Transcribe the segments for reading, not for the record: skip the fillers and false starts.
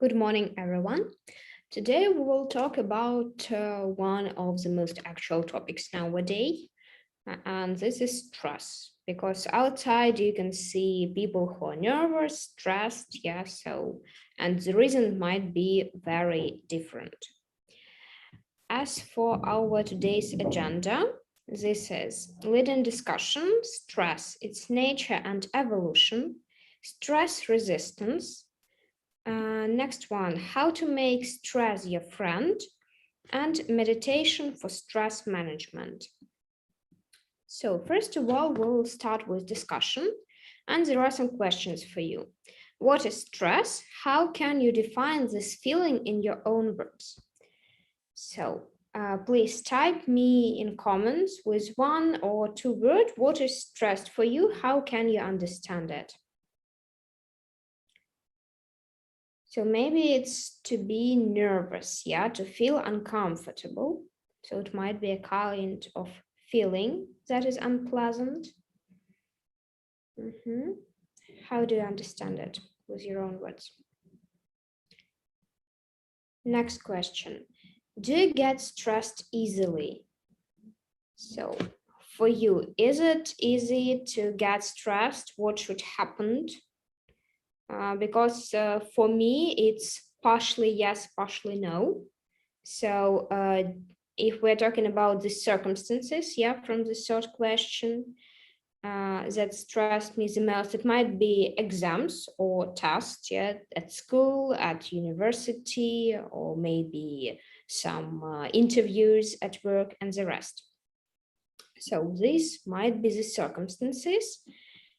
Good morning, everyone. Today we will talk about one of the most actual topics nowadays, and this is stress. Because outside you can see people who are nervous, stressed, and the reason might be very different. As for our today's agenda, this is leading discussion, stress, its nature and evolution, stress resistance. Next one, how to make stress your friend, and meditation for stress management. So first of all, we'll start with discussion, and there are some questions for you. What is stress? How can you define this feeling in your own words? So please type me in comments with 1 or 2 words. What is stress for you? How can you understand it? So maybe it's to be nervous, to feel uncomfortable. So it might be a kind of feeling that is unpleasant. How do you understand it with your own words? Next question. Do you get stressed easily? So for you, is it easy to get stressed? What should happen? Because for me, it's partially yes, partially no. So if we're talking about the circumstances, from the third question, that stressed me the most, it might be exams or tests, at school, at university, or maybe some interviews at work and the rest. So this might be the circumstances.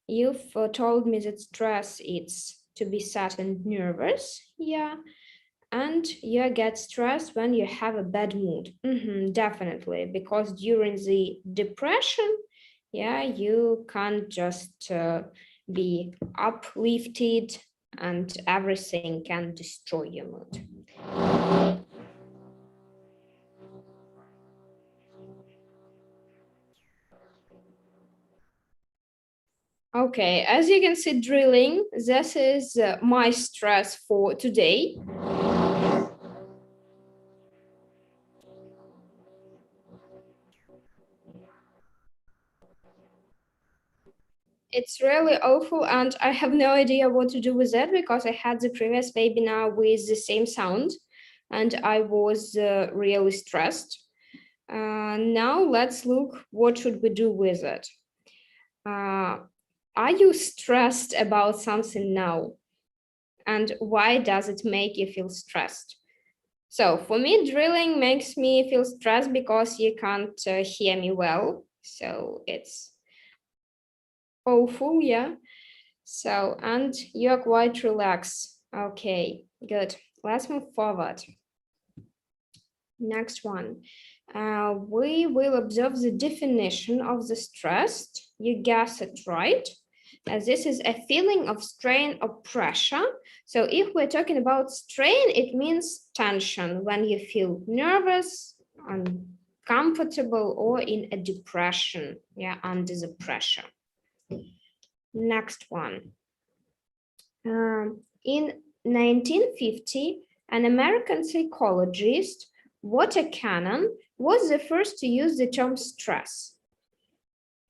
You've told me that stress is to be sad and nervous, and you get stressed when you have a bad mood. Definitely, because during the depression, you can't just be uplifted and everything can destroy your mood. Okay, as you can see drilling, this is my stress for today. It's really awful and I have no idea what to do with it because I had the previous webinar with the same sound and I was really stressed. Now let's look what should we do with it. Are you stressed about something now? And why does it make you feel stressed? So for me, drilling makes me feel stressed because you can't hear me well. So it's awful, So, and you're quite relaxed. Okay, good. Let's move forward. Next one. We will observe the definition of the stressed. You guessed it right. This is a feeling of strain or pressure. So if we're talking about strain, it means tension when you feel nervous, uncomfortable, or in a depression, under the pressure. Next one. In 1950, an American psychologist, Walter Cannon, was the first to use the term stress.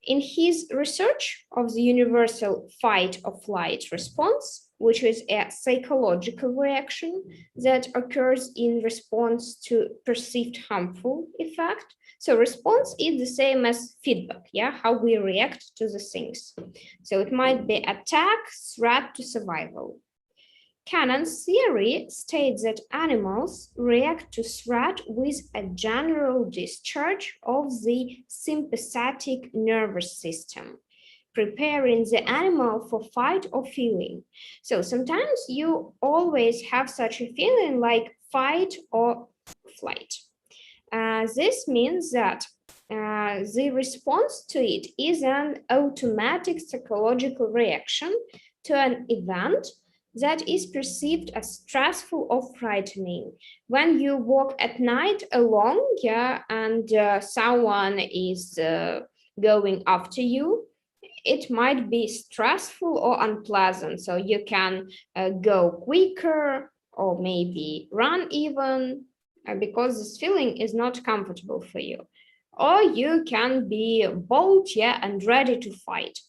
In his research of the universal fight or flight response, which is a psychological reaction that occurs in response to perceived harmful effect. So response is the same as feedback, how we react to the things. So it might be attack, threat to survival. Cannon's theory states that animals react to threat with a general discharge of the sympathetic nervous system, preparing the animal for fight or feeling. So sometimes you always have such a feeling like fight or flight. This means that the response to it is an automatic psychological reaction to an event that is perceived as stressful or frightening. When you walk at night alone, and someone is going after you, it might be stressful or unpleasant. So you can go quicker or maybe run even, because this feeling is not comfortable for you. Or you can be bold, yeah, and ready to fight.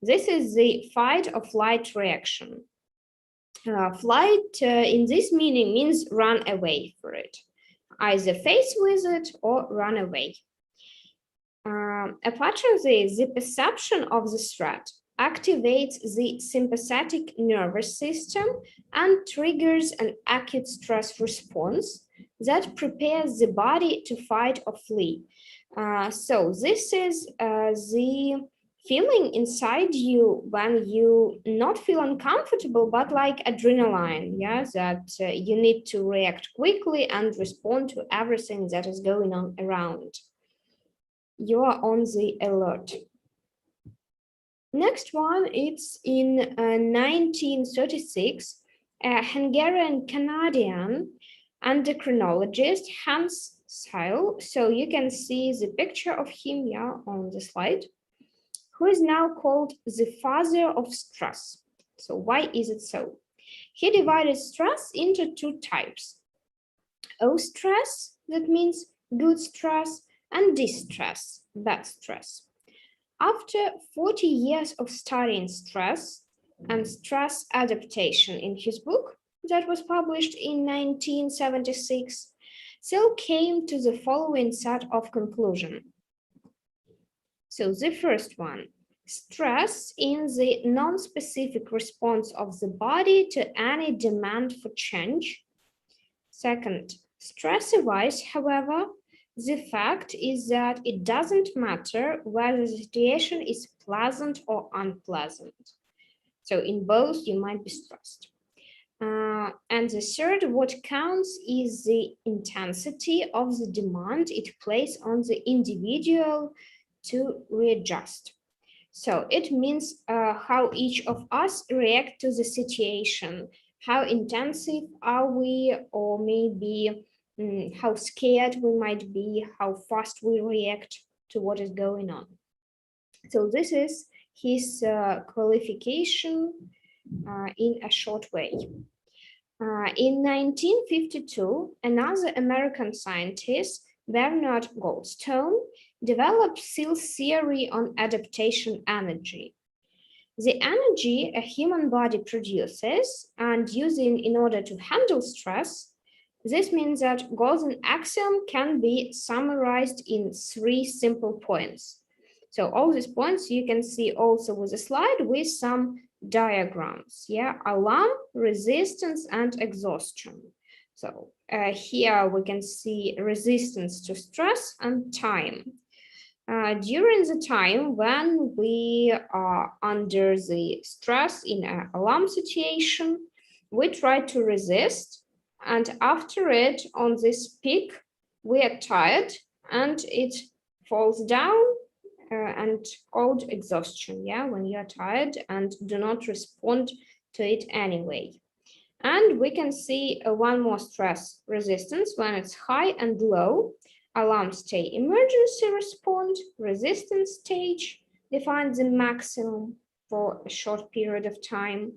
This is the fight or flight reaction. Flight in this meaning means run away for it, either face with it or run away. Apart from this, the perception of the threat activates the sympathetic nervous system and triggers an acute stress response that prepares the body to fight or flee. So this is the feeling inside you when you not feel uncomfortable, but like adrenaline, yeah, that you need to react quickly and respond to everything that is going on around. You are on the alert. Next one, it's in 1936, a Hungarian-Canadian endocrinologist, Hans Seil, so you can see the picture of him, yeah, on the slide, who is now called the father of stress. So why is it so? He divided stress into two types. Eustress, that means good stress, and distress, bad stress. After 40 years of studying stress and stress adaptation in his book that was published in 1976, Searle came to the following set of conclusions. So the first one, stress in the non-specific response of the body to any demand for change. Second, stress-wise, however, the fact is that it doesn't matter whether the situation is pleasant or unpleasant. So in both, you might be stressed. And the third, what counts is the intensity of the demand it places on the individual to readjust. So it means how each of us react to the situation. How intensive are we, or maybe how scared we might be, how fast we react to what is going on. So this is his qualification in a short way. In 1952, another American scientist, Bernard Goldstone, developed Searle's theory on adaptation energy. The energy a human body produces and using in order to handle stress. This means that Golden axiom can be summarized in 3 simple points. So all these points you can see also with a slide with some diagrams, yeah, alarm, resistance, and exhaustion. So here we can see resistance to stress and time. During the time when we are under the stress in an alarm situation, we try to resist, and after it, on this peak, we are tired and it falls down and called exhaustion, yeah, when you are tired and do not respond to it anyway. And we can see one more stress resistance when it's high and low. Alarm state, emergency response, resistance stage defines the maximum for a short period of time,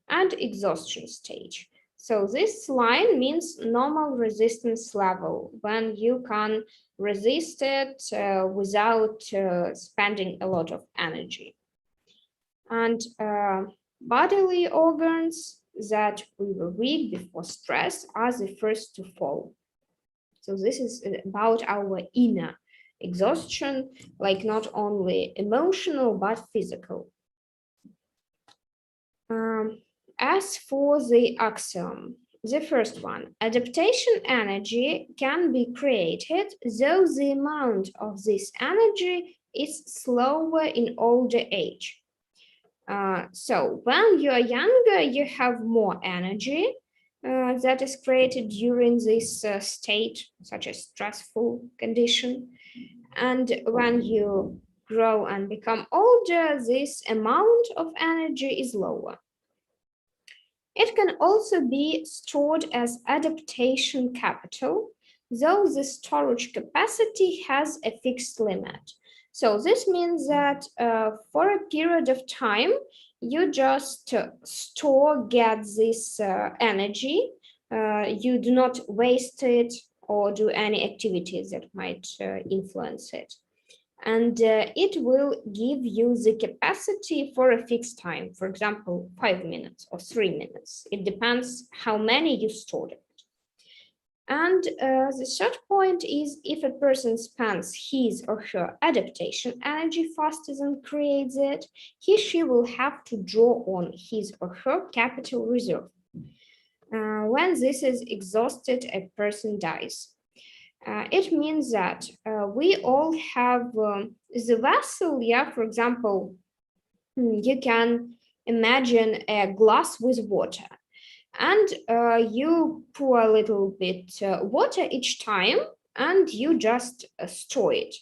and exhaustion stage. So this line means normal resistance level, when you can resist it without spending a lot of energy. And bodily organs that we were weak before stress are the first to fall. So this is about our inner exhaustion, like not only emotional, but physical. As for the axiom, the first one, adaptation energy can be created, though the amount of this energy is slower in older age. So when you are younger, you have more energy that is created during this state, such as stressful condition. And when you grow and become older, this amount of energy is lower. It can also be stored as adaptation capital, though the storage capacity has a fixed limit. So this means that for a period of time, you just get this energy you do not waste it or do any activities that might influence it. And it will give you the capacity for a fixed time, for example, 5 minutes or 3 minutes. It depends how many you stored it. And the third point is if a person spends his or her adaptation energy faster than creates it, she will have to draw on his or her capital reserve. When this is exhausted, a person dies. It means that we all have the vessel, yeah, for example, you can imagine a glass with water and you pour a little bit water each time and you just store it.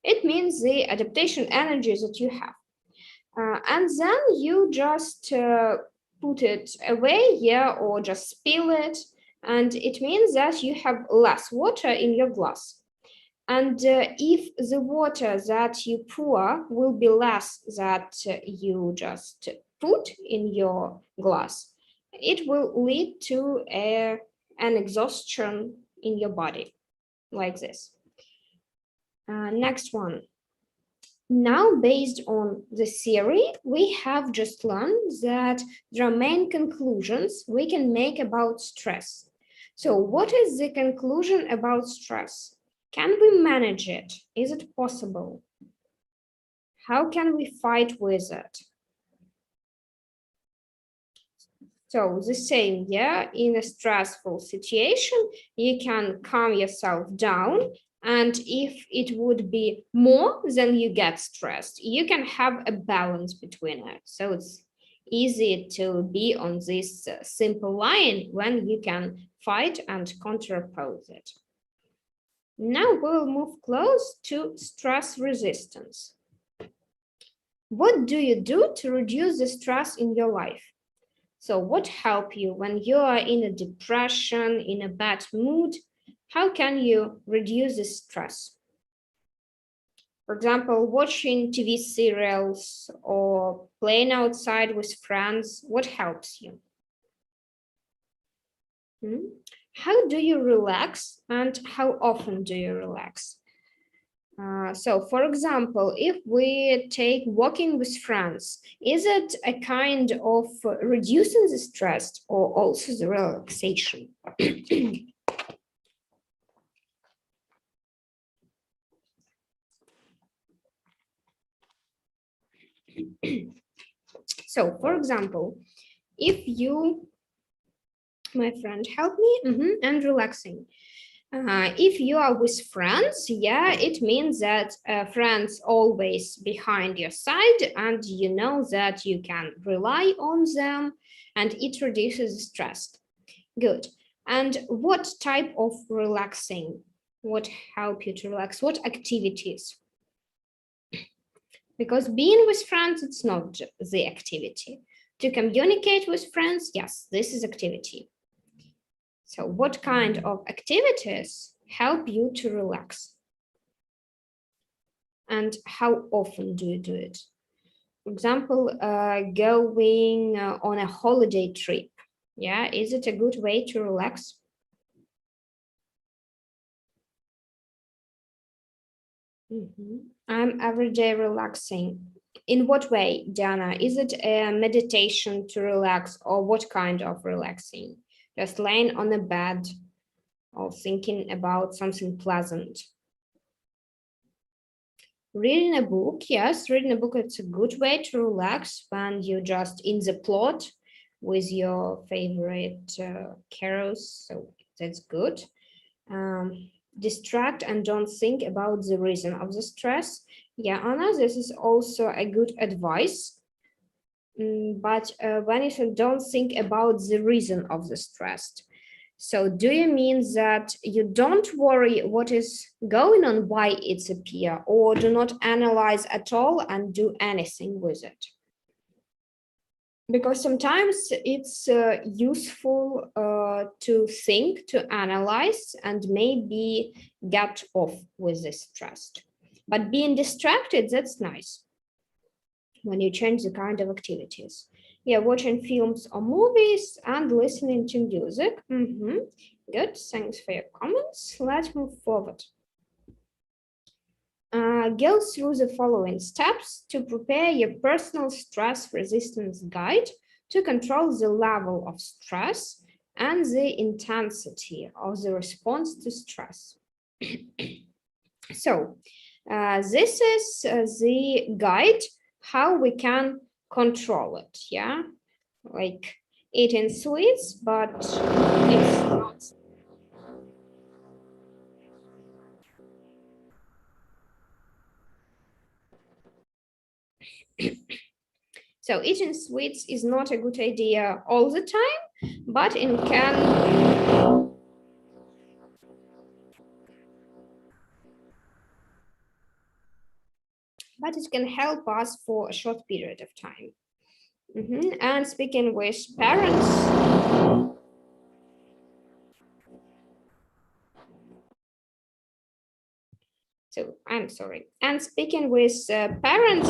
It means the adaptation energy that you have. And then you just put it away, yeah, or just spill it. And it means that you have less water in your glass. And if the water that you pour will be less that you just put in your glass, it will lead to an exhaustion in your body, like this. Next one. Now, based on the theory, we have just learned that there are main conclusions we can make about stress. So what is the conclusion about stress? Can we manage it? Is it possible? How can we fight with it? So the same, yeah, in a stressful situation, you can calm yourself down. And if it would be more, then you get stressed. You can have a balance between it. So it's easy to be on this simple line when you can fight and counteroppose it. Now we'll move close to stress resistance. What do you do to reduce the stress in your life? So what helps you when you are in a depression, in a bad mood? How can you reduce the stress? For example, watching TV serials or playing outside with friends, what helps you? How do you relax and how often do you relax? So, for example, if we take walking with friends, is it a kind of reducing the stress or also the relaxation? So, for example, if you, my friend, help me, and relaxing. If you are with friends, yeah, it means that friends always behind your side and you know that you can rely on them and it reduces stress. Good. And what type of relaxing? What help you to relax? What activities? Because being with friends, it's not the activity. To communicate with friends, yes, this is activity. So what kind of activities help you to relax? And how often do you do it? For example, going on a holiday trip. Yeah, is it a good way to relax? I'm every day relaxing. In what way, Diana? Is it a meditation to relax or what kind of relaxing? Just laying on a bed or thinking about something pleasant. Reading a book, yes, reading a book, it's a good way to relax when you're just in the plot with your favorite heroes, so that's good. Distract and don't think about the reason of the stress. Yeah, Anna, this is also a good advice. But when you say don't think about the reason of the stress, so do you mean that you don't worry what is going on, why it's appear, or do not analyze at all and do anything with it? Because sometimes it's useful to think, to analyze, and maybe get off with this stress. But being distracted, that's nice when you change the kind of activities. Yeah, watching films or movies and listening to music. Good, thanks for your comments. Let's move forward. Go through the following steps to prepare your personal stress resistance guide to control the level of stress and the intensity of the response to stress. So, this is the guide how we can control it. Yeah, like eating sweets, but it's not. So eating sweets is not a good idea all the time, but it can help us for a short period of time. And speaking with parents, so I'm sorry, and speaking with parents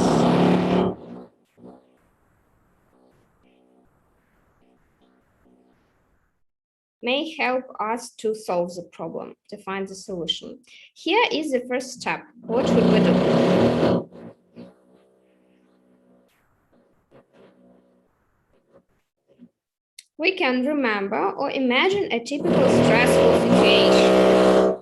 may help us to solve the problem, to find the solution. Here is the first step. What should we do? We can remember or imagine a typical stressful situation.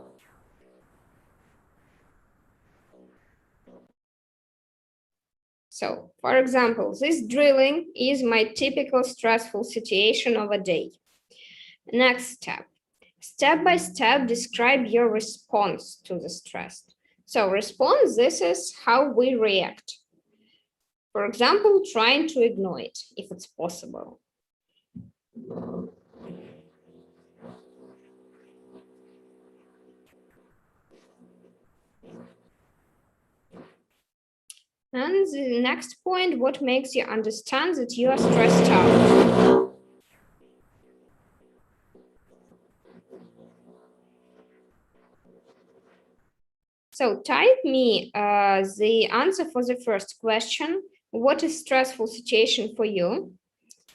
So, for example, this drilling is my typical stressful situation of a day. Next step by step, describe your response to the stress. So response, this is how we react. For example, trying to ignore it if it's possible. And the next point, what makes you understand that you are stressed out? So type me the answer for the first question. What is stressful situation for you?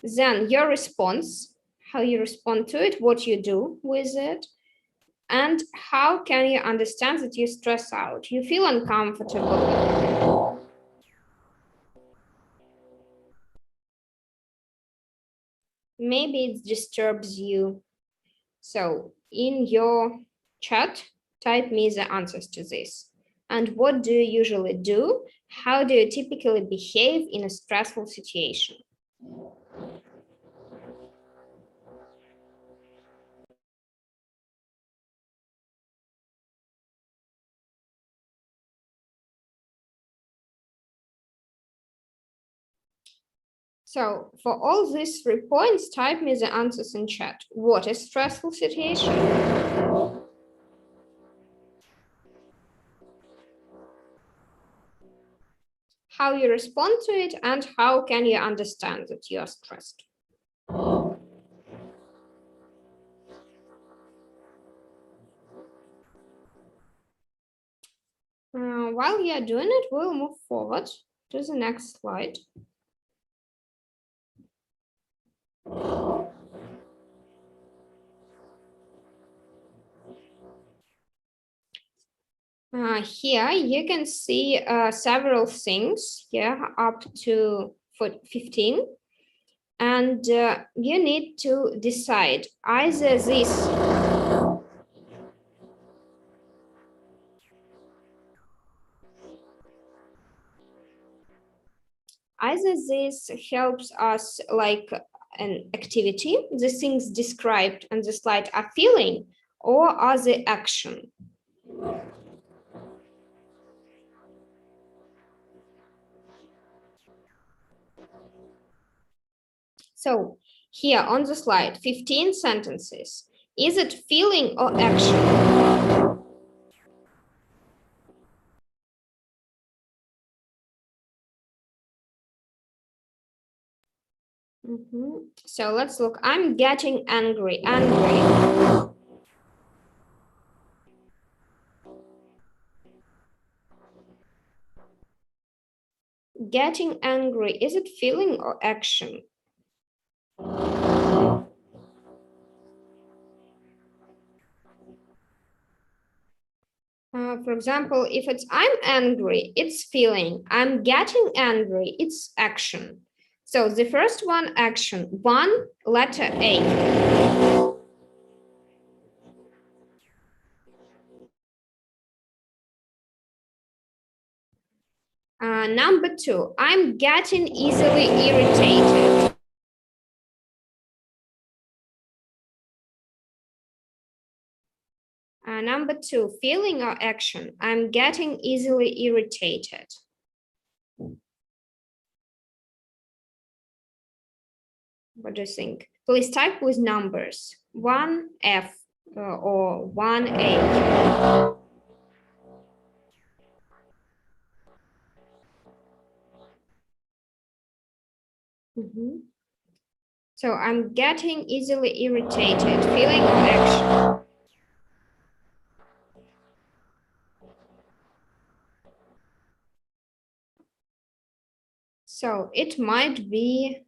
Then your response, how you respond to it, what you do with it, and how can you understand that you stress out? You feel uncomfortable. Maybe it disturbs you. So in your chat, type me the answers to this. And what do you usually do? How do you typically behave in a stressful situation? So for all these 3 points, type me the answers in chat. What is stressful situation? How you respond to it, and how can you understand that you are stressed? While you are doing it, we'll move forward to the next slide. Here you can see several things here up to 15, and you need to decide either this helps us like an activity, the things described on the slide are feeling, or are they action? So here on the slide, 15 sentences. Is it feeling or action? So let's look. I'm getting angry. Getting angry, is it feeling or action? For example, if it's I'm angry, it's feeling. I'm getting angry, it's action. So the first one, action. 1, letter A. Number 2, I'm getting easily irritated. Number 2, feeling or action. I'm getting easily irritated. What do you think? Please type with numbers. 1F or 1A. So I'm getting easily irritated, feeling or action. So it might be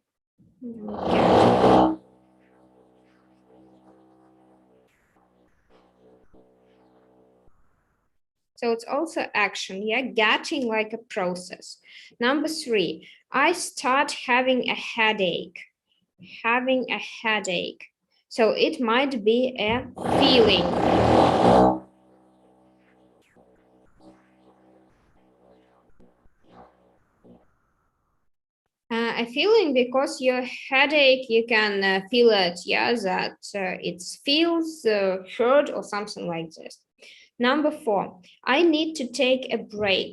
so it's also action, yeah, getting like a process. Number 3, I start having a headache. Having a headache. So it might be a feeling. A feeling because your headache, you can feel it, yeah, that it feels hurt or something like this. Number 4, I need to take a break.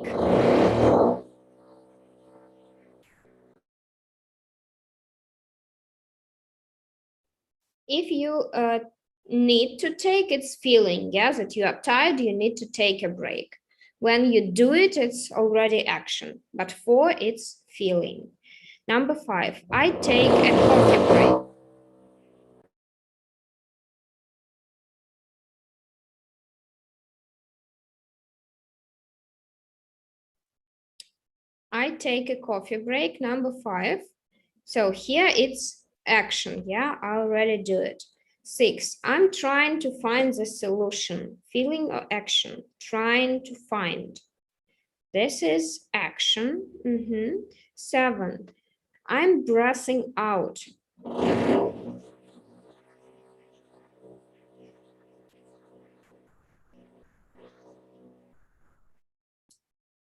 If you need to take, it's feeling, yeah, that you are tired, you need to take a break. When you do it, it's already action. But 4, it's feeling. Number 5, I take a coffee break. I take a coffee break. Number 5. So here it's action. Yeah, I already do it. 6, I'm trying to find the solution. Feeling or action? Trying to find. This is action. 7, I'm breathing out.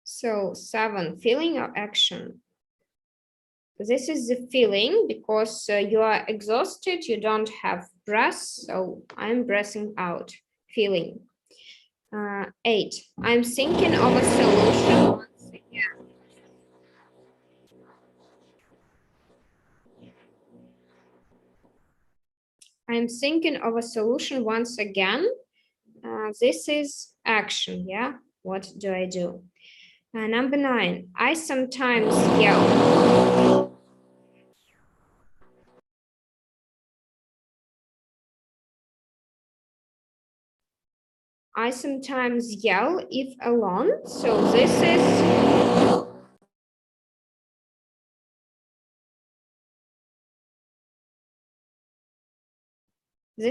So 7, feeling or action? This is the feeling because you are exhausted, you don't have breath, so I'm breathing out, feeling. 8, I'm thinking of a solution. I'm thinking of a solution once again. This is action, yeah? What do I do? Number 9, I sometimes yell. I sometimes yell if alone. So this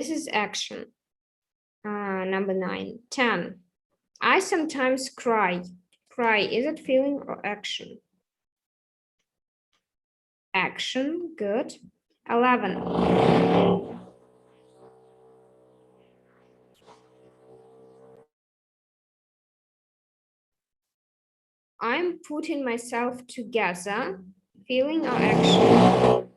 is action. Number 9. 10. I sometimes cry. Cry, is it feeling or action? Action, good. 11. I'm putting myself together. Feeling or action?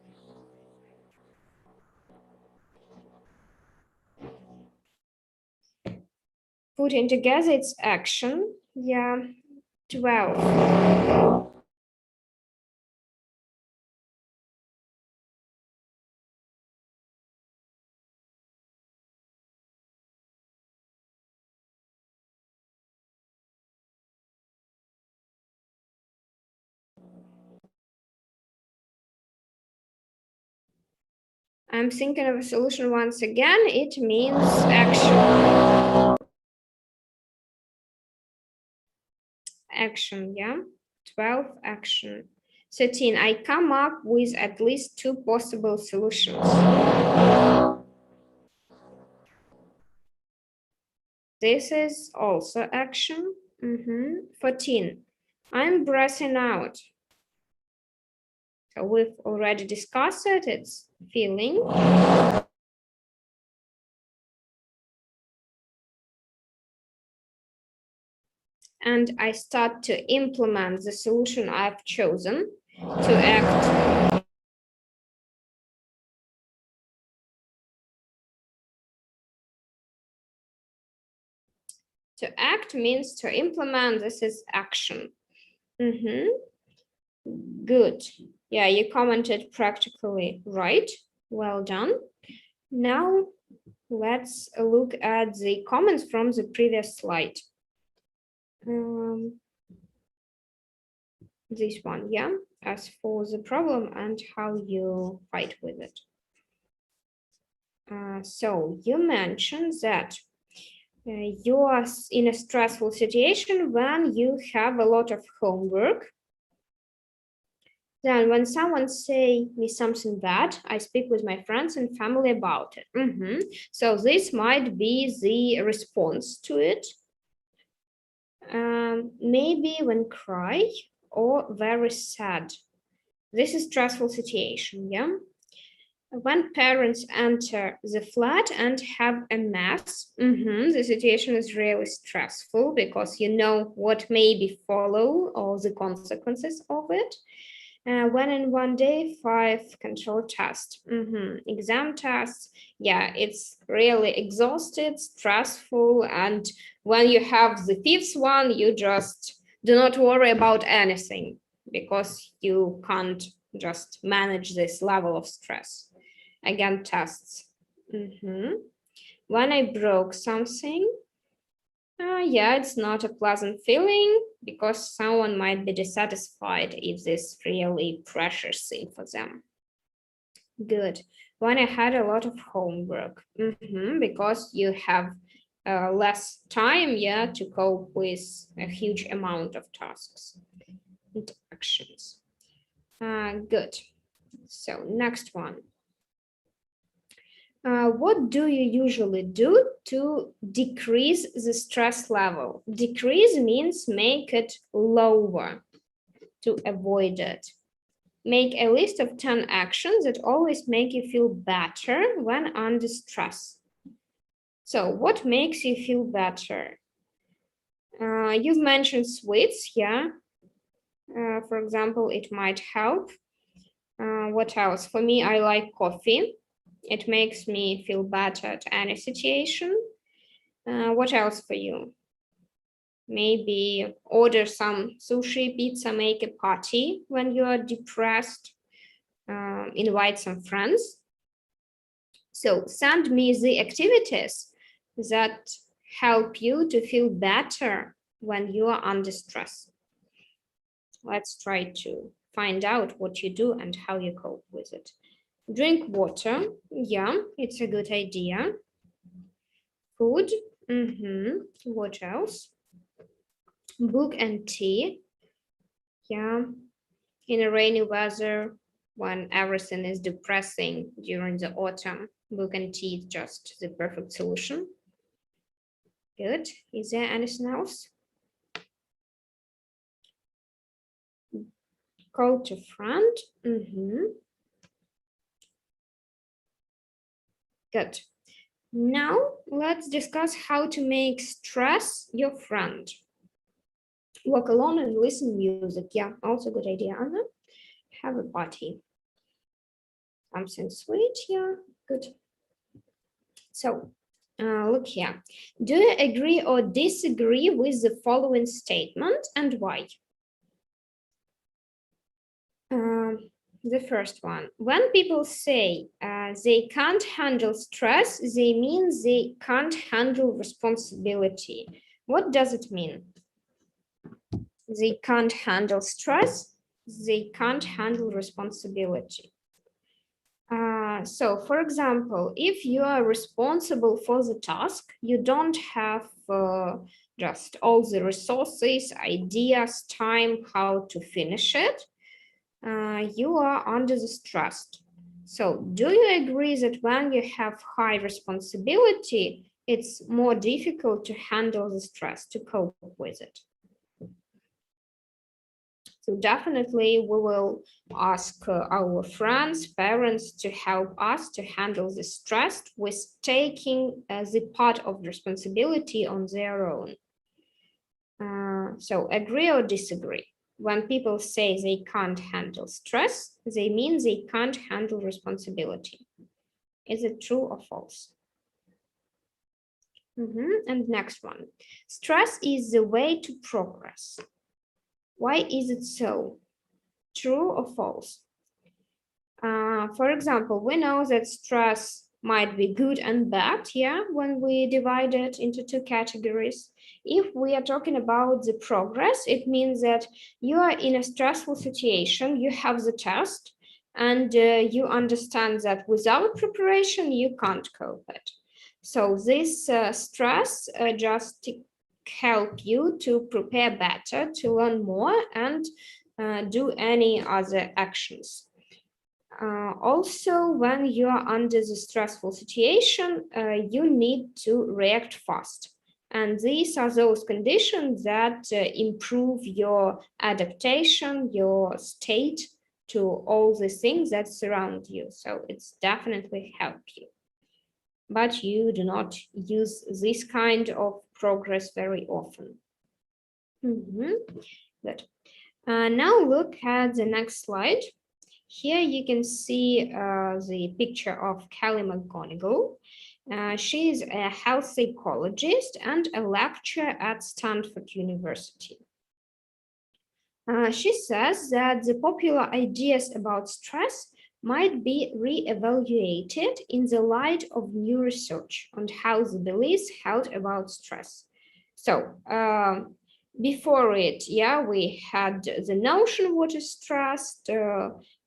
Putting together, it's action. Yeah, 12. I'm thinking of a solution once again. It means action. Action, yeah. 12, action. 13, I come up with at least 2 possible solutions. This is also action. 14. I'm breathing out. So we've already discussed it. It's feeling. And I start to implement the solution I've chosen to act. To act means to implement. This is action. Good. Yeah, you commented practically right. Well done. Now let's look at the comments from the previous slide. This one, yeah, as for the problem and how you fight with it. So you mentioned that you are in a stressful situation when you have a lot of homework. Then when someone say me something bad, I speak with my friends and family about it. So this might be the response to it. Maybe when cry or very sad. This is stressful situation, yeah? When parents enter the flat and have a mess, the situation is really stressful because you know what maybe follow or the consequences of it. When in one day, 5 control tests, exam tests, yeah, it's really exhausted, stressful, and when you have the 5th one, you just do not worry about anything because you can't just manage this level of stress. Again, tests. When I broke something, yeah, it's not a pleasant feeling because someone might be dissatisfied if this really pressures thing for them. Good. When I had a lot of homework, because you have less time, yeah, to cope with a huge amount of tasks and actions. Good. So next one. What do you usually do to decrease the stress level? Decrease means make it lower to avoid it. Make a list of 10 actions that always make you feel better when under stress. So what makes you feel better? You've mentioned sweets, yeah. For example, it might help. What else? For me, I like coffee. It makes me feel better at any situation. What else for you? Maybe order some sushi, pizza, make a party when you are depressed. Invite some friends. So send me the activities that help you to feel better when you are under stress. Let's try to find out what you do and how you cope with it. Drink water. Yeah, it's a good idea. Food. What else? Book and tea. Yeah, in a rainy weather, when everything is depressing during the autumn, book and tea is just the perfect solution. Good. Is there anything else? Call to friend. Good. Now let's discuss how to make stress your friend. Walk alone and listen music. Yeah, also good idea, Anna. Have a party. Something sweet, yeah, good. So look here. Do you agree or disagree with the following statement and why? The first one. When people say they can't handle stress, they mean they can't handle responsibility. What does it mean? They can't handle stress, they can't handle responsibility. So, for example, if you are responsible for the task, you don't have just all the resources, ideas, time, how to finish it. You are under the stress. So, do you agree that when you have high responsibility, it's more difficult to handle the stress, to cope with it. So definitely we will ask our friends, parents to help us to handle the stress with taking the part of responsibility on their own. So agree or disagree? When people say they can't handle stress, they mean they can't handle responsibility. Is it true or false? And next one. Stress is the way to progress. Why is it so? True or false? For example, we know that stress might be good and bad, yeah, when we divide it into two categories. If we are talking about the progress, it means that you are in a stressful situation, you have the test, and you understand that without preparation, you can't cope it. So this stress just help you to prepare better, to learn more, and do any other actions. Also, when you are under the stressful situation, you need to react fast. And these are those conditions that improve your adaptation, your state to all the things that surround you. So it's definitely help you. But you do not use this kind of progress very often. Good. Now look at the next slide. Here you can see the picture of Kelly McGonigal. She is a health psychologist and a lecturer at Stanford University. She says that the popular ideas about stress might be re-evaluated in the light of new research on how the beliefs held about stress. So before it, yeah, we had the notion what is stress,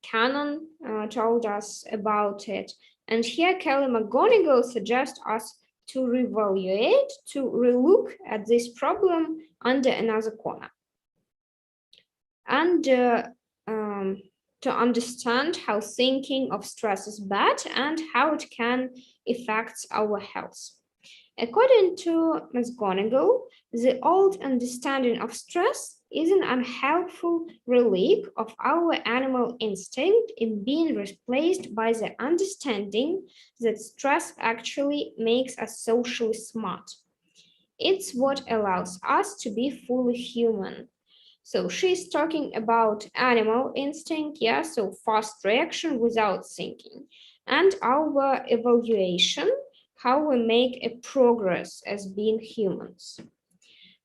Canon told us about it. And here Kelly McGonigal suggests us to reevaluate, to relook at this problem under another corner. And to understand how thinking of stress is bad and how it can affect our health. According to Ms. McGonigal, the old understanding of stress is an unhelpful relic of our animal instinct in being replaced by the understanding that stress actually makes us socially smart. It's what allows us to be fully human. So she's talking about animal instinct, yeah, so fast reaction without thinking, and our evaluation, how we make a progress as being humans.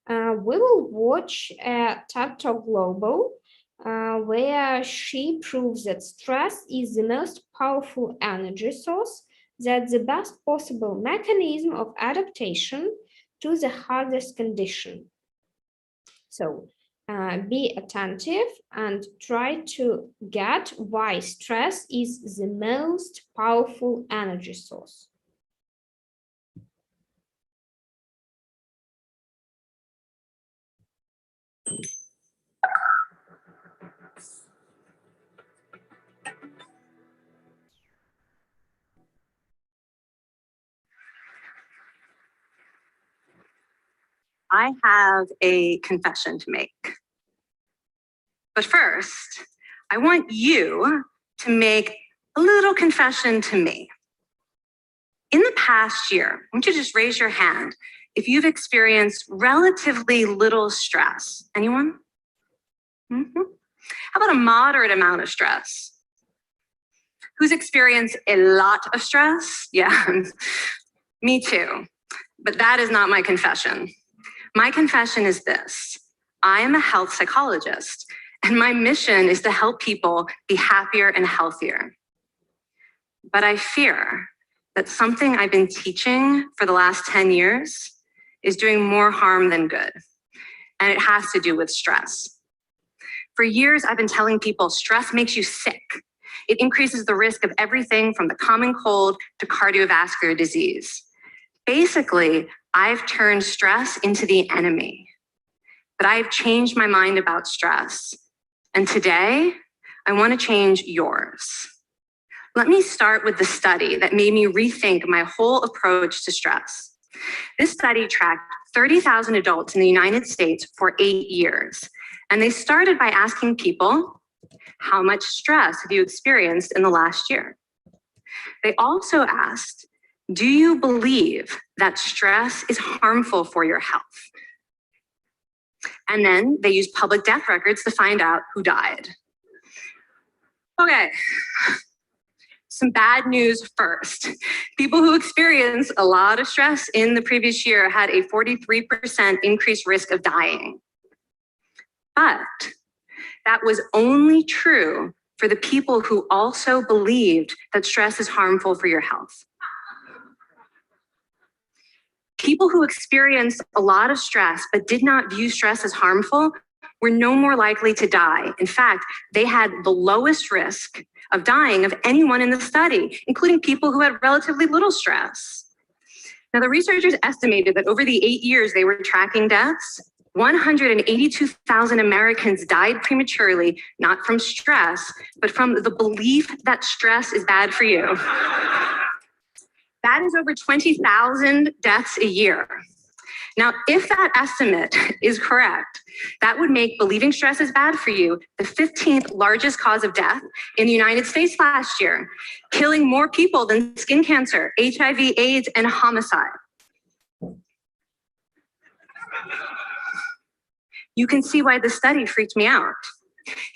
We will watch a TED Talk Global, where she proves that stress is the most powerful energy source, that's the best possible mechanism of adaptation to the hardest condition. So be attentive and try to get why stress is the most powerful energy source. I have a confession to make. But first, I want you to make a little confession to me. In the past year, I want you to just raise your hand if you've experienced relatively little stress. Anyone? How about a moderate amount of stress? Who's experienced a lot of stress? Yeah, me too. But that is not my confession. My confession is this: I am a health psychologist, and my mission is to help people be happier and healthier. But I fear that something I've been teaching for the last 10 years is doing more harm than good, and it has to do with stress. For years, I've been telling people stress makes you sick. It increases the risk of everything from the common cold to cardiovascular disease. Basically, I've turned stress into the enemy. But I've changed my mind about stress. And today, I want to change yours. Let me start with the study that made me rethink my whole approach to stress. This study tracked 30,000 adults in the United States for 8 years. And they started by asking people, how much stress have you experienced in the last year? They also asked, do you believe that stress is harmful for your health? And then they used public death records to find out who died. Okay, some bad news first. People who experienced a lot of stress in the previous year had a 43% increased risk of dying. But that was only true for the people who also believed that stress is harmful for your health. People who experienced a lot of stress but did not view stress as harmful were no more likely to die. In fact, they had the lowest risk of dying of anyone in the study, including people who had relatively little stress. Now, the researchers estimated that over the 8 years they were tracking deaths, 182,000 Americans died prematurely, not from stress, but from the belief that stress is bad for you. That is over 20,000 deaths a year. Now, if that estimate is correct, that would make believing stress is bad for you the 15th largest cause of death in the United States last year, killing more people than skin cancer, HIV, AIDS, and homicide. You can see why this study freaked me out.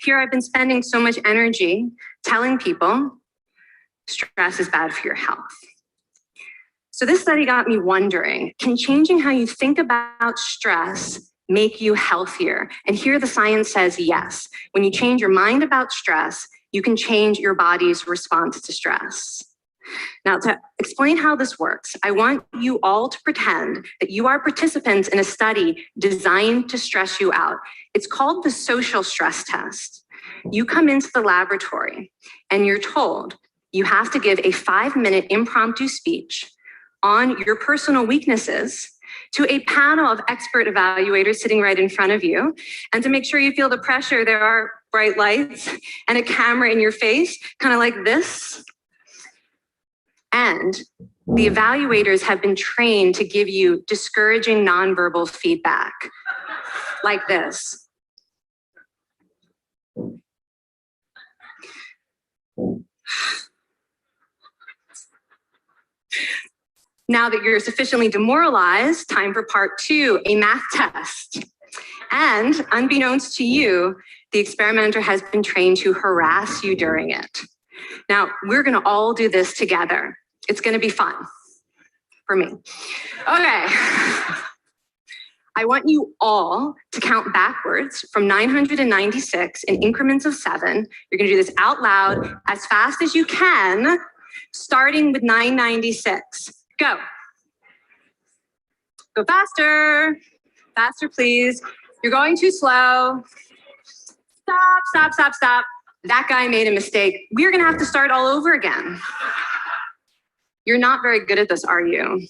Here I've been spending so much energy telling people stress is bad for your health. So this study got me wondering, can changing how you think about stress make you healthier? And here the science says yes. When you change your mind about stress, you can change your body's response to stress. Now, to explain how this works, I want you all to pretend that you are participants in a study designed to stress you out. It's called the social stress test. You come into the laboratory and you're told you have to give a 5-minute impromptu speech on your personal weaknesses to a panel of expert evaluators sitting right in front of you. And to make sure you feel the pressure, there are bright lights and a camera in your face, kind of like this. And the evaluators have been trained to give you discouraging nonverbal feedback, like this. Now that you're sufficiently demoralized, time for part 2, a math test. And unbeknownst to you, the experimenter has been trained to harass you during it. Now, we're gonna all do this together. It's gonna be fun for me. Okay. I want you all to count backwards from 996 in increments of 7. You're gonna do this out loud as fast as you can, starting with 996. Go. Go faster. Faster, please. You're going too slow. Stop, stop, stop, stop. That guy made a mistake. We're gonna have to start all over again. You're not very good at this, are you?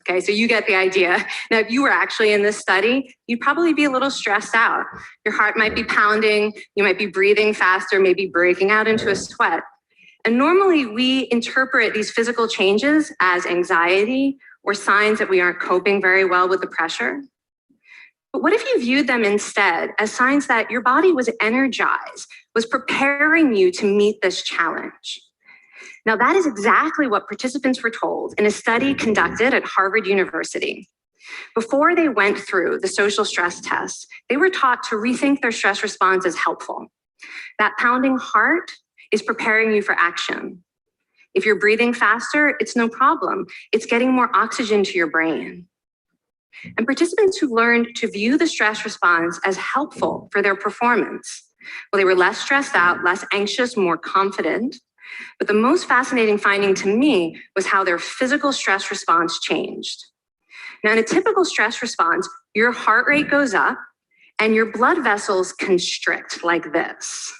Okay, so you get the idea. Now, if you were actually in this study, you'd probably be a little stressed out. Your heart might be pounding, you might be breathing faster, maybe breaking out into a sweat. And normally we interpret these physical changes as anxiety or signs that we aren't coping very well with the pressure. But what if you viewed them instead as signs that your body was energized, was preparing you to meet this challenge? Now, that is exactly what participants were told in a study conducted at Harvard University. Before they went through the social stress test, they were taught to rethink their stress response as helpful. That pounding heart is preparing you for action. If you're breathing faster, it's no problem. It's getting more oxygen to your brain. And participants who learned to view the stress response as helpful for their performance, well, they were less stressed out, less anxious, more confident. But the most fascinating finding to me was how their physical stress response changed. Now, in a typical stress response, your heart rate goes up and your blood vessels constrict like this.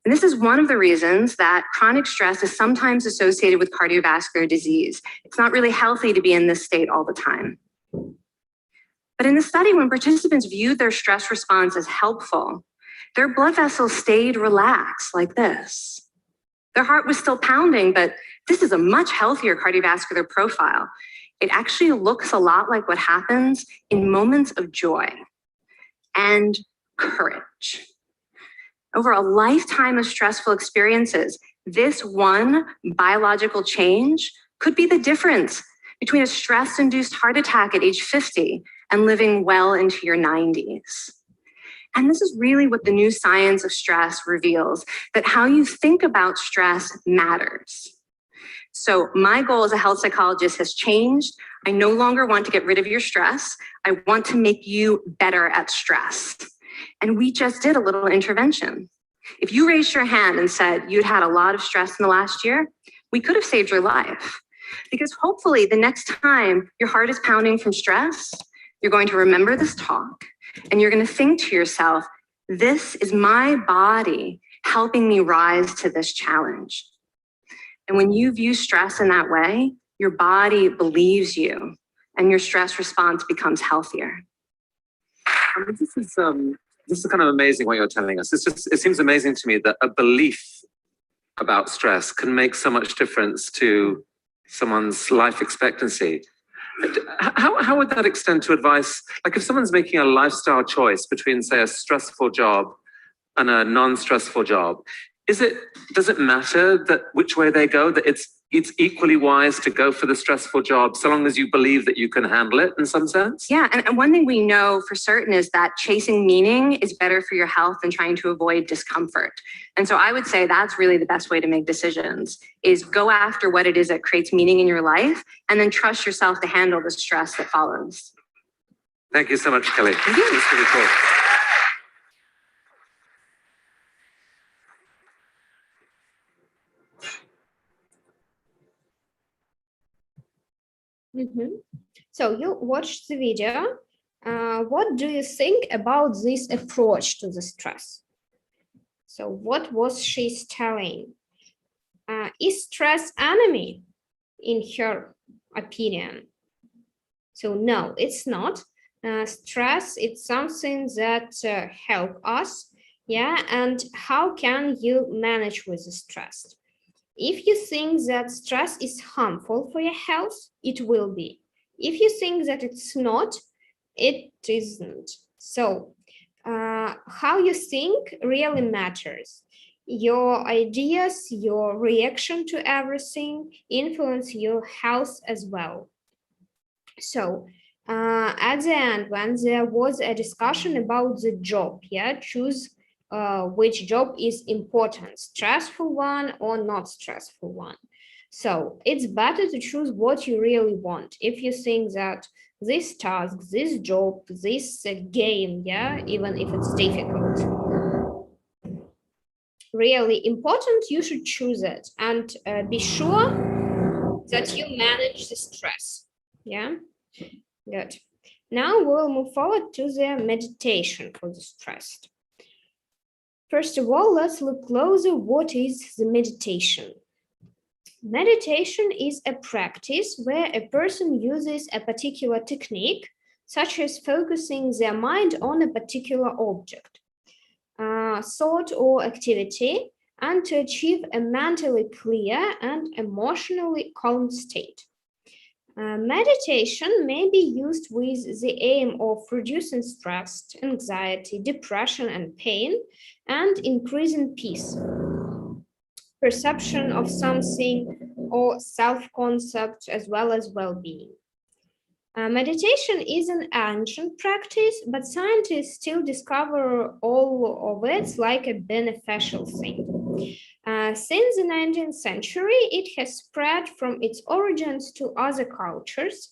And this is one of the reasons that chronic stress is sometimes associated with cardiovascular disease. It's not really healthy to be in this state all the time. But in the study, when participants viewed their stress response as helpful, their blood vessels stayed relaxed like this. Their heart was still pounding, but this is a much healthier cardiovascular profile. It actually looks a lot like what happens in moments of joy and courage. Over a lifetime of stressful experiences, this one biological change could be the difference between a stress-induced heart attack at age 50 and living well into your 90s. And this is really what the new science of stress reveals, that how you think about stress matters. So my goal as a health psychologist has changed. I no longer want to get rid of your stress. I want to make you better at stress. And we just did a little intervention. If you raised your hand and said you'd had a lot of stress in the last year, we could have saved your life. Because hopefully the next time your heart is pounding from stress, you're going to remember this talk and you're going to think to yourself, this is my body helping me rise to this challenge. And when you view stress in that way, your body believes you and your stress response becomes healthier. This is kind of amazing what you're telling us. It seems amazing to me that a belief about stress can make so much difference to someone's life expectancy. How would that extend to advice? Like if someone's making a lifestyle choice between, say, a stressful job and a non-stressful job, does it matter that which way they go, that it's equally wise to go for the stressful job so long as you believe that you can handle it in some sense? Yeah, and one thing we know for certain is that chasing meaning is better for your health than trying to avoid discomfort. And so I would say that's really the best way to make decisions, is go after what it is that creates meaning in your life and then trust yourself to handle the stress that follows. Thank you so much, Kelly. Thank you. That's really cool. So you watched the video. What do you think about this approach to the stress? So what was she telling? Is stress enemy in her opinion? So no, it's not. Stress, it's something that help us. Yeah, and how can you manage with the stress? If you think that stress is harmful for your health, it will be. If you think that it's not, it isn't. So how you think really matters. Your ideas, your reaction to everything influence your health as well. So at the end, when there was a discussion about the job, yeah, choose which job is important, stressful one or not stressful one. So it's better to choose what you really want. If you think that this task, this job, this game, yeah, even if it's difficult, really important, you should choose it and be sure that you manage the stress. Yeah, good. Now we'll move forward to the meditation for the stress. First of all, let's look closer. What is the meditation? Meditation is a practice where a person uses a particular technique, such as focusing their mind on a particular object, thought or activity, and to achieve a mentally clear and emotionally calm state. Meditation may be used with the aim of reducing stress, anxiety, depression, and pain, and increasing peace, perception of something, or self-concept, as well as well-being. Meditation is an ancient practice, but scientists still discover all of it like a beneficial thing. Since the 19th century, it has spread from its origins to other cultures,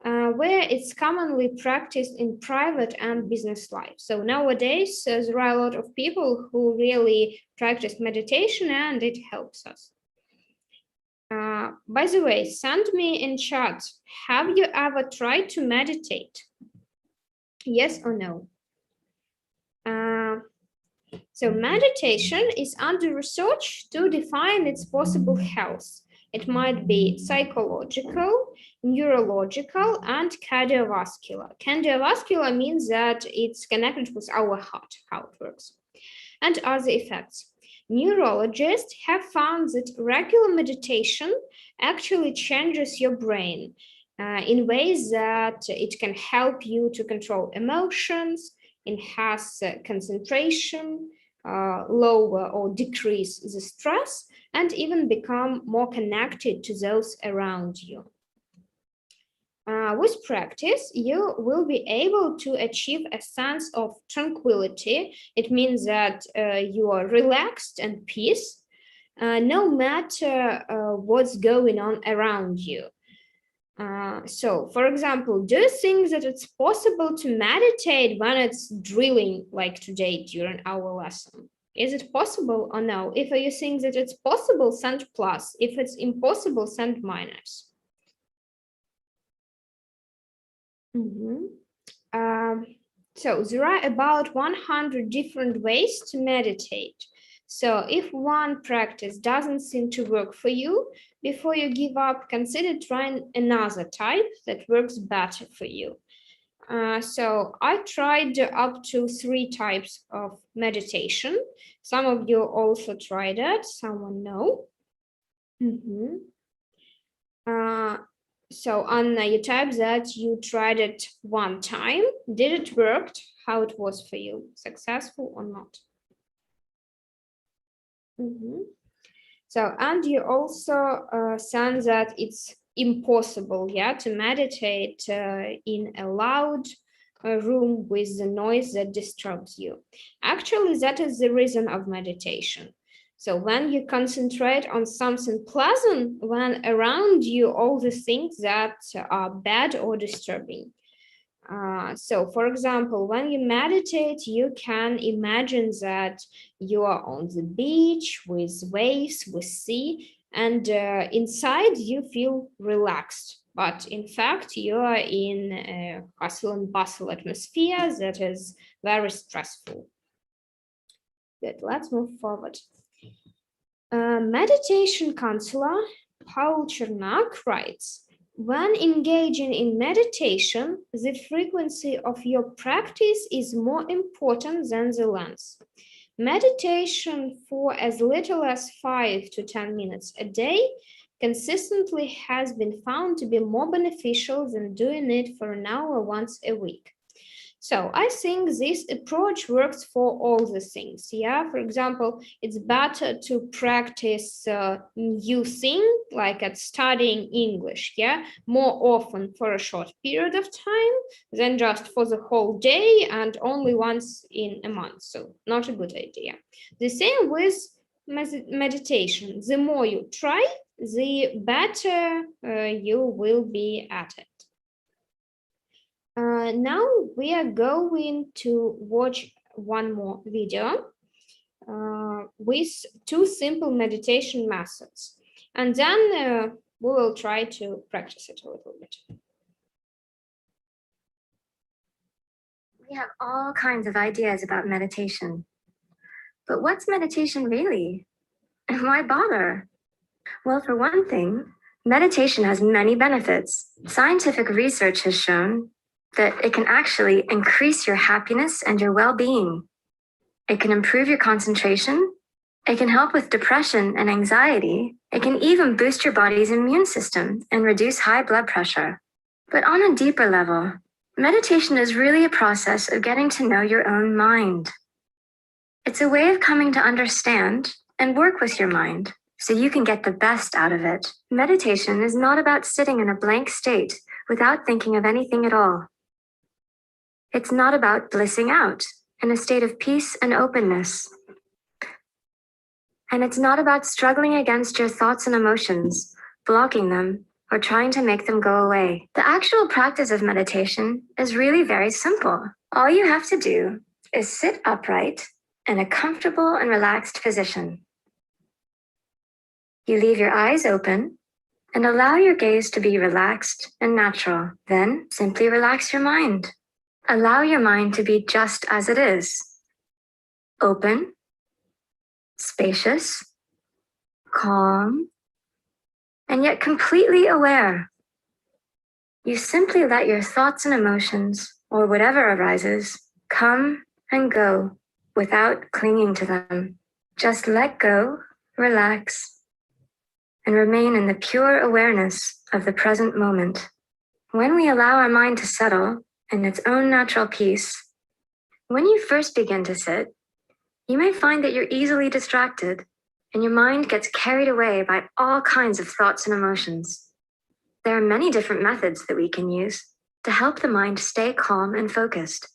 where it's commonly practiced in private and business life. So nowadays, there are a lot of people who really practice meditation, and it helps us. By the way, send me in chat, have you ever tried to meditate? Yes or no? So meditation is under research to define its possible health. It might be psychological, neurological, and cardiovascular. Cardiovascular means that it's connected with our heart, how it works, and other effects. Neurologists have found that regular meditation actually changes your brain in ways that it can help you to control emotions, enhance concentration, lower or decrease the stress, and even become more connected to those around you. With practice, you will be able to achieve a sense of tranquility. It means that you are relaxed and peace, no matter what's going on around you. So, for example, do you think that it's possible to meditate when it's drilling like today during our lesson? Is it possible or no? If you think that it's possible, send plus. If it's impossible, send minus. So there are about 100 different ways to meditate. So if one practice doesn't seem to work for you, before you give up, consider trying another type that works better for you. So I tried up to 3 types of meditation. Some of you also tried it, someone know. So Anna, you typed that you tried it one time. Did it work? How it was for you? Successful or not? So, and you also said that it's impossible, yeah, to meditate in a loud room with the noise that disturbs you. Actually, that is the reason of meditation. So when you concentrate on something pleasant, when around you all the things that are bad or disturbing. So for example, when you meditate, you can imagine that you are on the beach with waves, with sea, and inside you feel relaxed. But in fact, you are in a hustle and bustle atmosphere that is very stressful. Good, let's move forward. Meditation counselor Paul Chernak writes, when engaging in meditation, the frequency of your practice is more important than the length. Meditation for as little as 5 to 10 minutes a day consistently has been found to be more beneficial than doing it for an hour once a week. So I think this approach works for all the things. Yeah, for example, it's better to practice new thing like at studying English, yeah, more often for a short period of time than just for the whole day and only once in a month. So not a good idea. The same with meditation. The more you try, the better you will be at it. Now we are going to watch one more video with 2 simple meditation methods, and then we will try to practice it a little bit. We have all kinds of ideas about meditation. But what's meditation really? And why bother? Well, for one thing, meditation has many benefits. Scientific research has shown that it can actually increase your happiness and your well-being. It can improve your concentration. It can help with depression and anxiety. It can even boost your body's immune system and reduce high blood pressure. But on a deeper level, meditation is really a process of getting to know your own mind. It's a way of coming to understand and work with your mind so you can get the best out of it. Meditation is not about sitting in a blank state without thinking of anything at all. It's not about blissing out in a state of peace and openness. And it's not about struggling against your thoughts and emotions, blocking them, or trying to make them go away. The actual practice of meditation is really very simple. All you have to do is sit upright in a comfortable and relaxed position. You leave your eyes open and allow your gaze to be relaxed and natural. Then simply relax your mind. Allow your mind to be just as it is. Open, spacious, calm, and yet completely aware. You simply let your thoughts and emotions, or whatever arises, come and go without clinging to them. Just let go, relax, and remain in the pure awareness of the present moment. When we allow our mind to settle in its own natural peace, when you first begin to sit, you may find that you're easily distracted and your mind gets carried away by all kinds of thoughts and emotions. There are many different methods that we can use to help the mind stay calm and focused.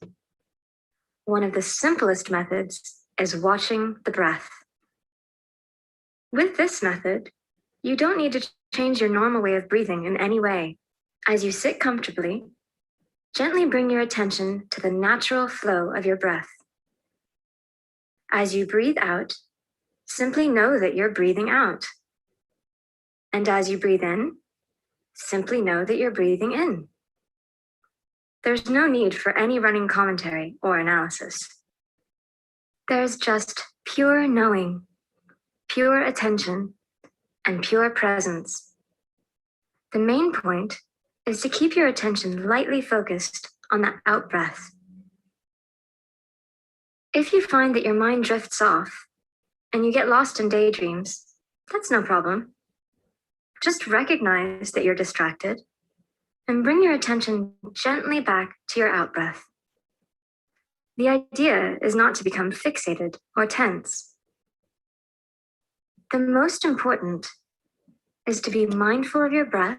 One of the simplest methods is watching the breath. With this method, you don't need to change your normal way of breathing in any way. As you sit comfortably, gently bring your attention to the natural flow of your breath. As you breathe out, simply know that you're breathing out. And as you breathe in, simply know that you're breathing in. There's no need for any running commentary or analysis. There's just pure knowing, pure attention, and pure presence. The main point is to keep your attention lightly focused on that out breath. If you find that your mind drifts off and you get lost in daydreams, that's no problem. Just recognize that you're distracted and bring your attention gently back to your out breath. The idea is not to become fixated or tense. The most important is to be mindful of your breath,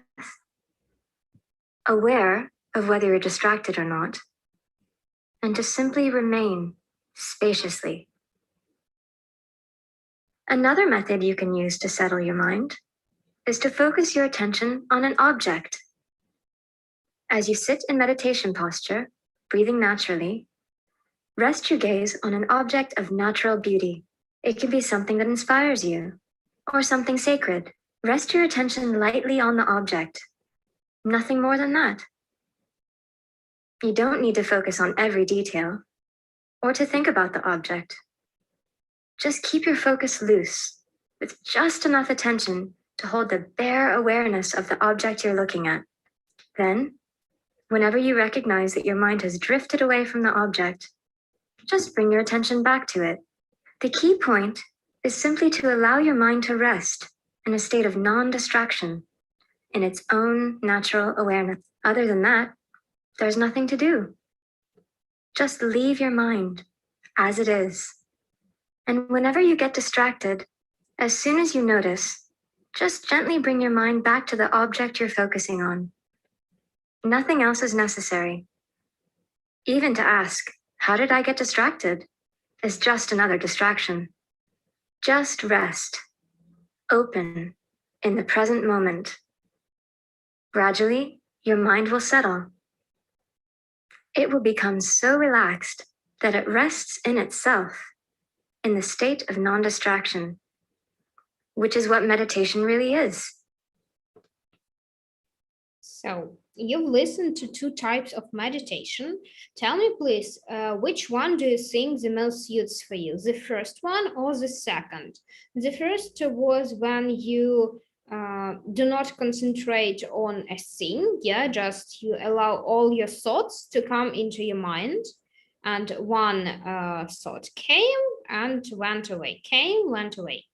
aware of whether you're distracted or not, and to simply remain spaciously. Another method you can use to settle your mind is to focus your attention on an object. As you sit in meditation posture, breathing naturally, rest your gaze on an object of natural beauty. It can be something that inspires you or something sacred. Rest your attention lightly on the object. Nothing more than that. You don't need to focus on every detail or to think about the object. Just keep your focus loose with just enough attention to hold the bare awareness of the object you're looking at. Then, whenever you recognize that your mind has drifted away from the object, just bring your attention back to it. The key point is simply to allow your mind to rest in a state of non-distraction in its own natural awareness. Other than that, there's nothing to do. Just leave your mind as it is. And whenever you get distracted, as soon as you notice, just gently bring your mind back to the object you're focusing on. Nothing else is necessary. Even to ask, how did I get distracted? Is just another distraction. Just rest, open, in the present moment. Gradually, your mind will settle. It will become so relaxed that it rests in itself in the state of non-distraction, which is what meditation really is. So you've listened to two types of meditation. Tell me, please, which one do you think the most suits for you? The first one or the second? The first was when you do not concentrate on a thing, just you allow all your thoughts to come into your mind, and one thought came and went away, went away.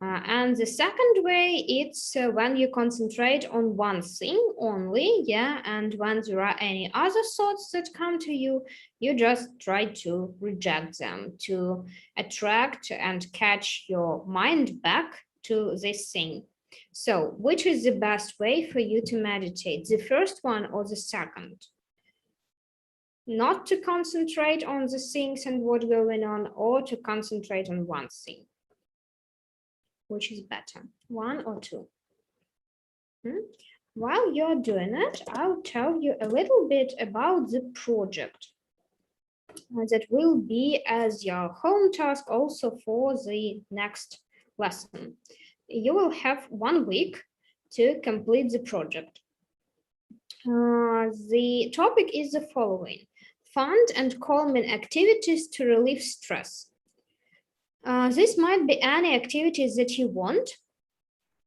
And the second way, it's when you concentrate on one thing only, and when there are any other thoughts that come to you, you just try to reject them, to attract and catch your mind back to this thing. So which is the best way for you to meditate, the first one or the second? Not to concentrate on the things and what's going on, or to concentrate on one thing? Which is better, one or two? While you're doing it, I'll tell you a little bit about the project that will be as your home task also for the next lesson. You will have 1 week to complete the project. The topic is the following: fun and calming activities to relieve stress. This might be any activities that you want.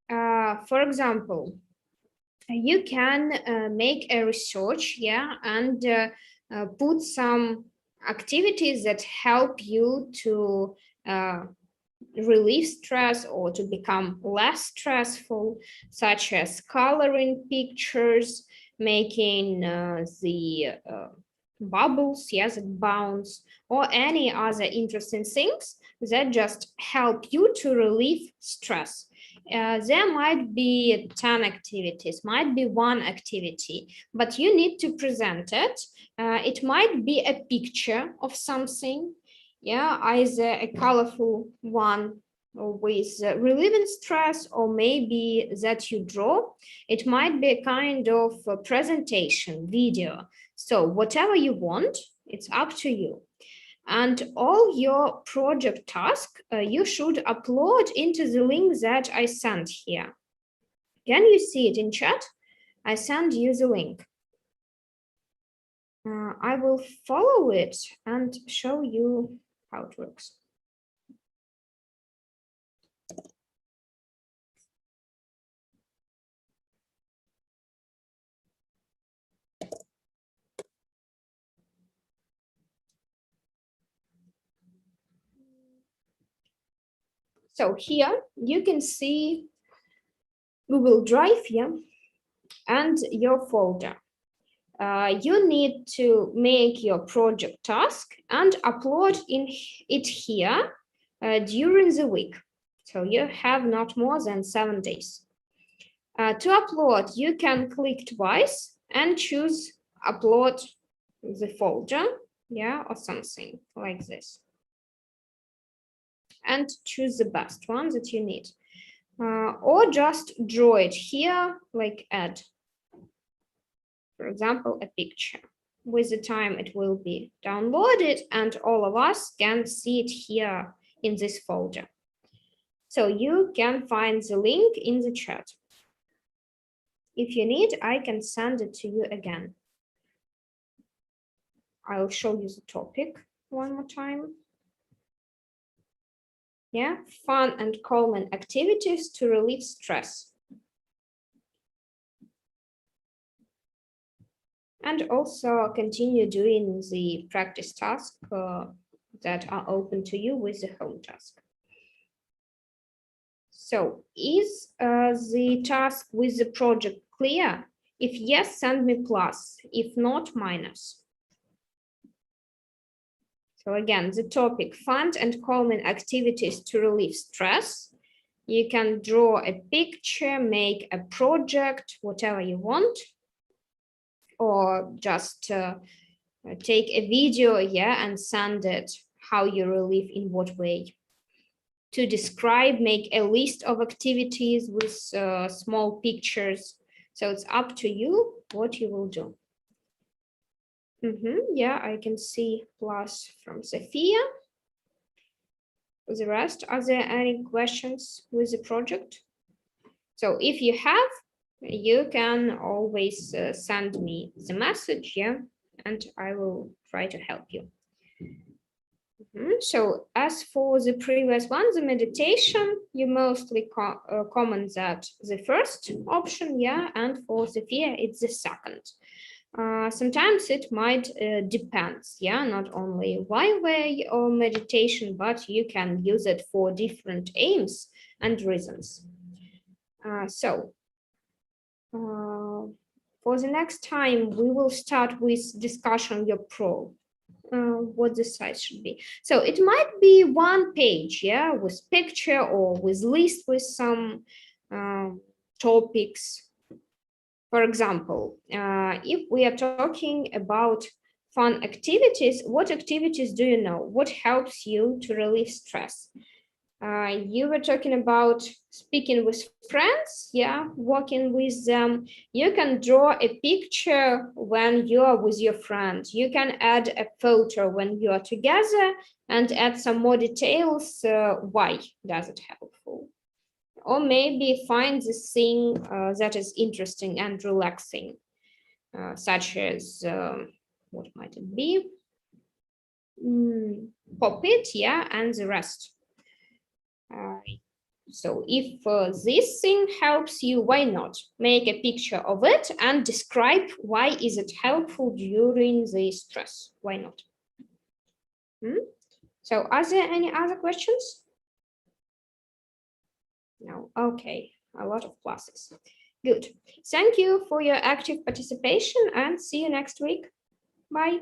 For example, you can make a research, and put some activities that help you to relieve stress or to become less stressful, such as coloring pictures, making the bubbles, yes, it bounce, or any other interesting things that just help you to relieve stress. There might be 10 activities, might be one activity, but you need to present it. It might be a picture of something, yeah, either a colorful one with relieving stress, or maybe that you draw. It might be a kind of a presentation video. So whatever you want, it's up to you. And all your project task, you should upload into the link that I sent here. Can you see it in chat? I send you the link. I will follow it and show you how it works. So here you can see Google Drive here and your folder. You need to make your project task and upload it here during the week. So you have not more than 7 days. To upload, you can click twice and choose upload the folder, yeah, or something like this. And choose the best one that you need. Or just draw it here, like add, for example, a picture. With the time it will be downloaded and all of us can see it here in this folder. So you can find the link in the chat. If you need, I can send it to you again. I'll show you the topic one more time. Yeah, fun and calming activities to relieve stress. And also continue doing the practice tasks that are open to you with the home task. So is the task with the project clear? If yes, send me plus. If not, minus. So again, the topic, fun and calming activities to relieve stress. You can draw a picture, make a project, whatever you want, or just take a video, yeah, and send it how you relieve in what way. To describe, make a list of activities with small pictures. So it's up to you what you will do. Yeah, I can see plus from Sophia. The rest, are there any questions with the project? So if you have, you can always send me the message, yeah, and I will try to help you. So as for the previous one, the meditation, you mostly comment that the first option, yeah, and for Sophia, it's the second. Sometimes it might depends, yeah, not only one way or meditation, but you can use it for different aims and reasons. For the next time, we will start with discussion your pro. What the size should be. So it might be one page, yeah, with picture or with list with some topics. For example, if we are talking about fun activities, what activities do you know? What helps you to relieve stress? You were talking about speaking with friends, yeah, walking with them. You can draw a picture when you are with your friend. You can add a photo when you are together and add some more details. Why does it helpful? Or maybe find this thing that is interesting and relaxing, such as, what might it be? Pop it, yeah, and the rest. So if this thing helps you, why not? Make a picture of it and describe why is it helpful during the stress. Why not? So are there any other questions? No, okay, a lot of pluses. Good. Thank you for your active participation and see you next week. Bye.